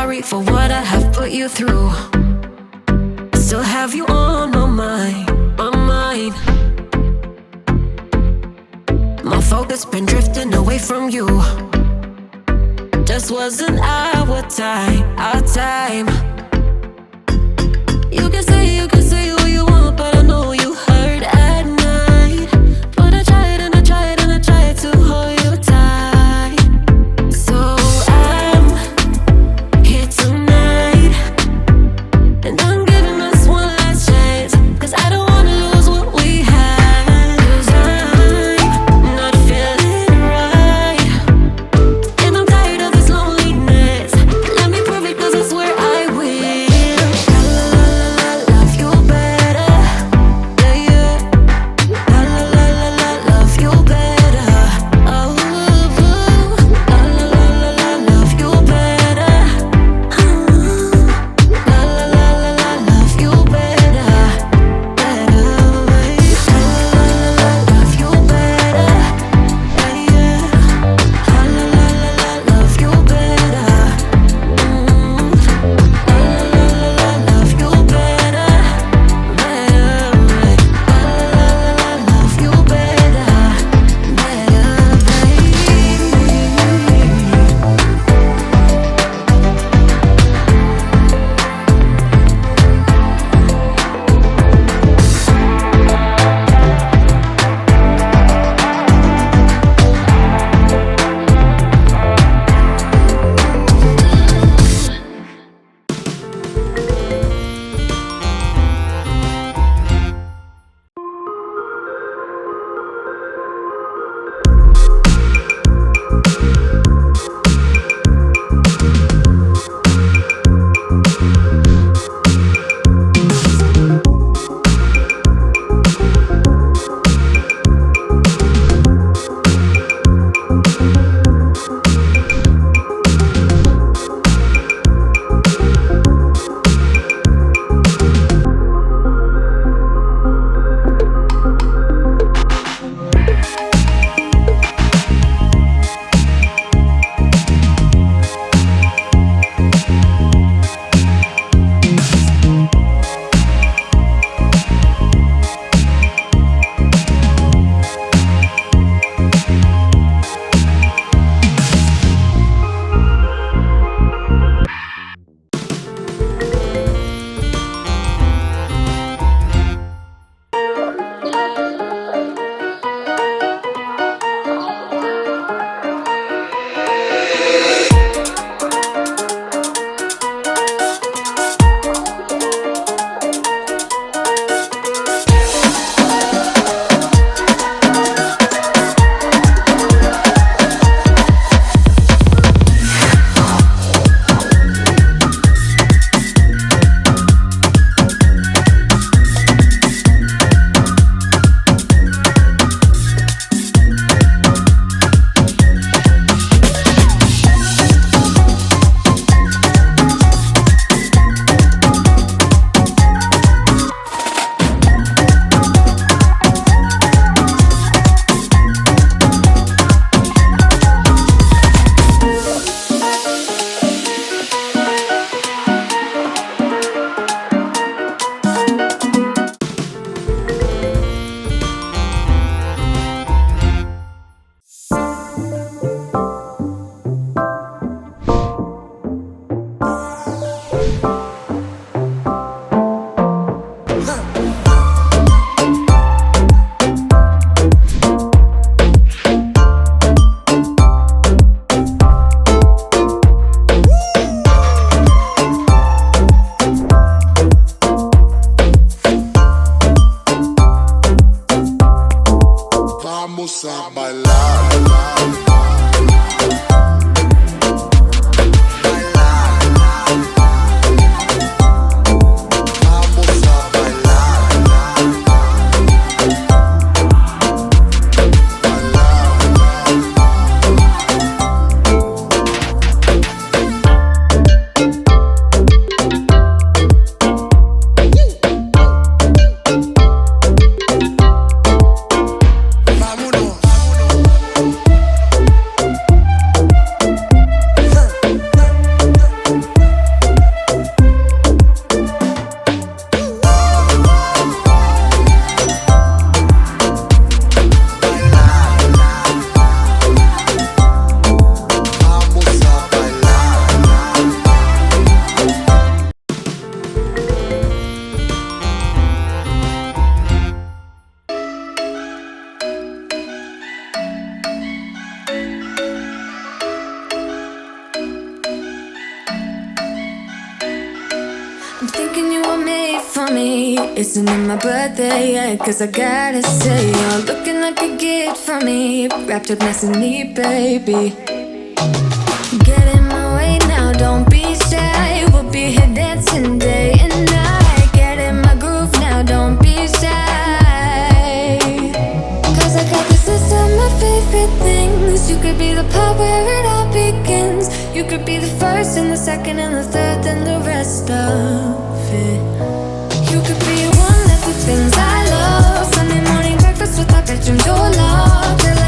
sorry for what I have put you through. Still have you on my mind, my mind. My focus been drifting away from you. Just wasn't our time, our time. You can say what you want, but I know you hurt at night. But I tried and I tried and I tried to hold you tight. So I'm here tonight, and I'm giving us one last chance, 'cause I don't wanna lose what we had. 'Cause I'm not feeling right, and I'm tired of this loneliness. Let me prove it, 'cause I swear I will. La la la la, love you for me. Isn't it my birthday yet? Cause I gotta say, you're looking like a gift for me. Wrapped up nice and neat, baby. Get in my way now, don't be shy. We'll be here dancing day and night. Get in my groove now, don't be shy. Cause I got this list of my favorite things. You could be the part where it all begins. You could be the first and the second and the third and the rest of it. You could be one of the things I love. Sunday morning breakfast with our bedroom door locked.